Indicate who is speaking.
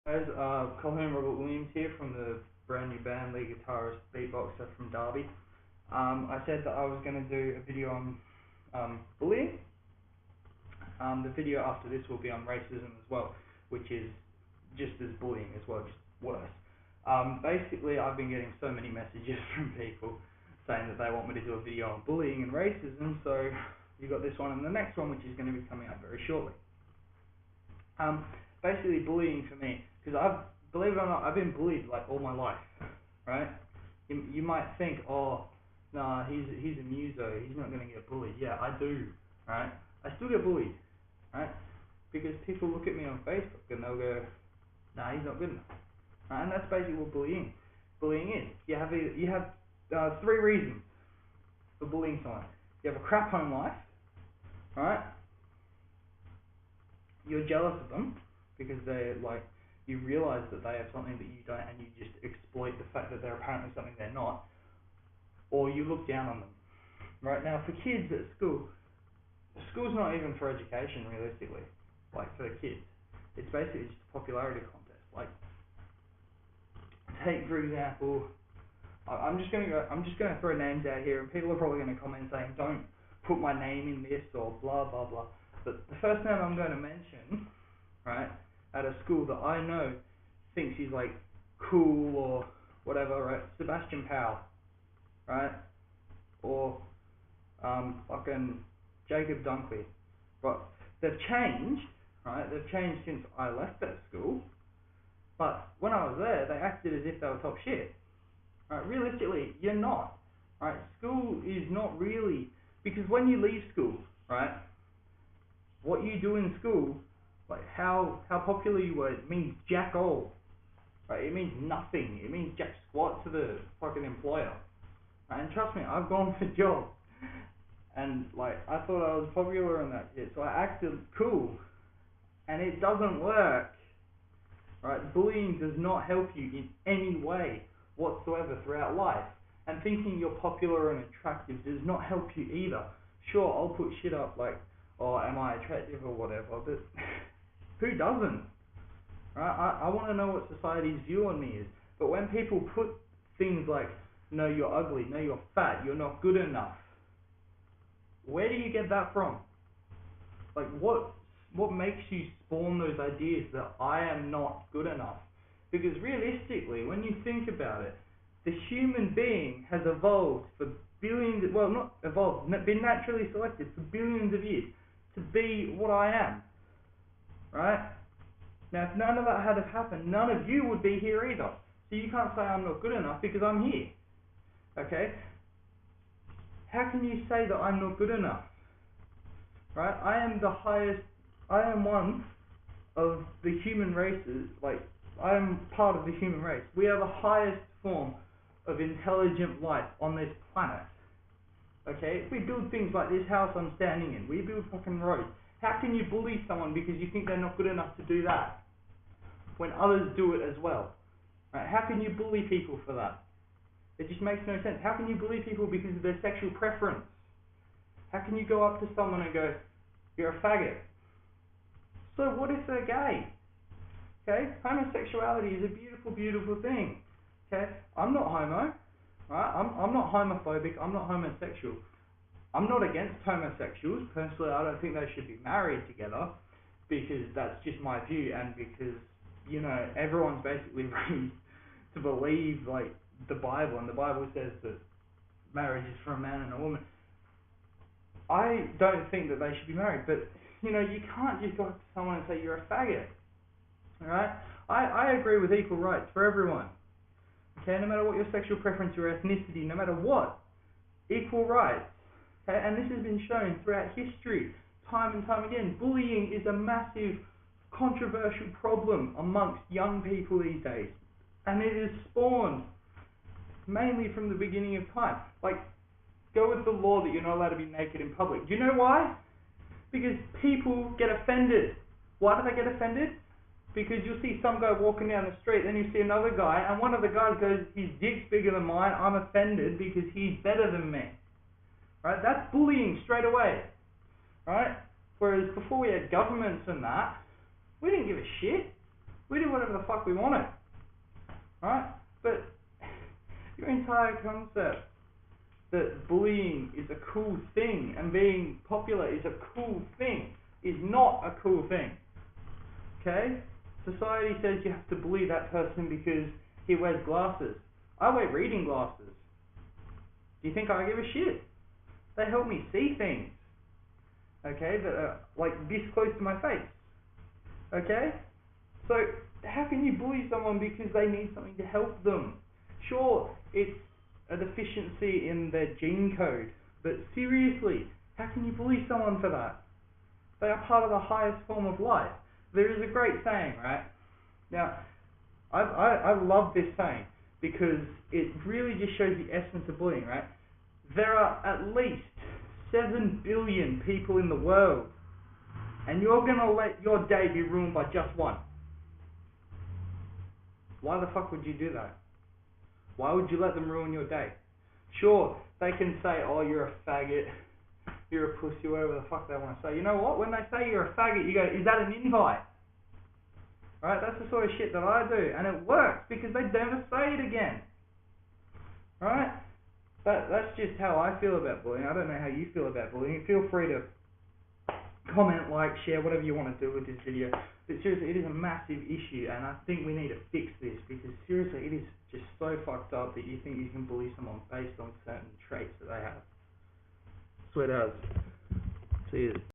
Speaker 1: Guys, Colin Robert Williams here from the brand new band, lead guitarist, beatboxer from Derby. I said that I was going to do a video on bullying. The video after this will be on racism as well, which is just as bullying as well, just worse. Basically, I've been getting so many messages from people saying that they want me to do a video on bullying and racism, so you got this one and the next one, which is going to be coming up very shortly. Basically, bullying for me, because believe it or not, I've been bullied like all my life, right? You might think, oh, nah, he's a muso, he's not going to get bullied. Yeah, I do, right? I still get bullied, right? Because people look at me on Facebook and they'll go, nah, he's not good enough, right? And that's basically what bullying is. You have three reasons for bullying someone. You have a crap home life, right? You're jealous of them because you realise that they have something that you don't, and you just exploit the fact that they're apparently something they're not, or you look down on them. Right now, for kids at school's not even for education realistically. Like for the kids, it's basically just a popularity contest. Like, take for example, I'm just gonna throw names out here, and people are probably gonna comment saying, don't put my name in this or blah blah blah. But the first name I'm going to mention, right, at a school that I know thinks he's like cool or whatever, right? Sebastian Powell, right? Or fucking Jacob Dunkley. But they've changed, right? They've changed since I left that school. But when I was there, they acted as if they were top shit. Right? Realistically, you're not. Right? School is not really, because when you leave school, right? What you do in school, like how popular you were, it means jack all. Right? It means nothing. It means jack squat to the fucking employer. Right? And trust me, I've gone for jobs, and like I thought I was popular and that shit, so I acted cool, and it doesn't work. Right? Bullying does not help you in any way whatsoever throughout life, and thinking you're popular and attractive does not help you either. Sure, I'll put shit up like, oh, am I attractive or whatever, but who doesn't? Right? I want to know what society's view on me is. But when people put things like, no, you're ugly, no, you're fat, you're not good enough, where do you get that from? Like, what makes you spawn those ideas that I am not good enough? Because realistically, when you think about it, the human being has evolved for billions, well, not evolved, been naturally selected for billions of years to be what I am, right? Now, if none of that had happened, none of you would be here either. So you can't say I'm not good enough because I'm here, okay? How can you say that I'm not good enough, right? I am one of the human races, like, I am part of the human race. We are the highest form of intelligent life on this planet. Okay, if we build things like this house I'm standing in, we build fucking roads. How can you bully someone because you think they're not good enough to do that when others do it as well? Right? How can you bully people for that? It just makes no sense. How can you bully people because of their sexual preference? How can you go up to someone and go, you're a faggot? So what if they're gay? Okay, homosexuality is a beautiful, beautiful thing. Okay, I'm not homo. Right? I'm not homophobic, I'm not homosexual. I'm not against homosexuals. Personally, I don't think they should be married together, because that's just my view, and because, you know, everyone's basically raised to believe, like, the Bible, and the Bible says that marriage is for a man and a woman. I don't think that they should be married, but, you know, you can't just go up to someone and say you're a faggot. Alright? I agree with equal rights for everyone. Okay, no matter what your sexual preference, your ethnicity, no matter what, equal rights. Okay, and this has been shown throughout history, time and time again. Bullying is a massive, controversial problem amongst young people these days, and it is spawned mainly from the beginning of time. Like, go with the law that you're not allowed to be naked in public. Do you know why? Because people get offended. Why do they get offended? Because you'll see some guy walking down the street, then you see another guy, and one of the guys goes, his dick's bigger than mine, I'm offended because he's better than me. Right? That's bullying straight away. Right? Whereas before we had governments and that, we didn't give a shit. We did whatever the fuck we wanted, right? But your entire concept that bullying is a cool thing and being popular is a cool thing is not a cool thing. Okay? Society says you have to bully that person because he wears glasses. I wear reading glasses. Do you think I give a shit? They help me see things. Okay? That are like this close to my face. Okay? So, how can you bully someone because they need something to help them? Sure, it's a deficiency in their gene code, but seriously, how can you bully someone for that? They are part of the highest form of life. There is a great saying, right? Now, I love this saying because it really just shows the essence of bullying, right? There are at least 7 billion people in the world, and you're going to let your day be ruined by just one. Why the fuck would you do that? Why would you let them ruin your day? Sure, they can say, oh, you're a faggot, you're a pussy, whatever the fuck they want to say. You know what? When they say you're a faggot, you go, is that an invite? Right? That's the sort of shit that I do. And it works because they never say it again. Right? That's just how I feel about bullying. I don't know how you feel about bullying. Feel free to comment, like, share, whatever you want to do with this video. But seriously, it is a massive issue, and I think we need to fix this, because seriously, it is just so fucked up that you think you can bully someone based on certain traits that they have. Swear does. See you.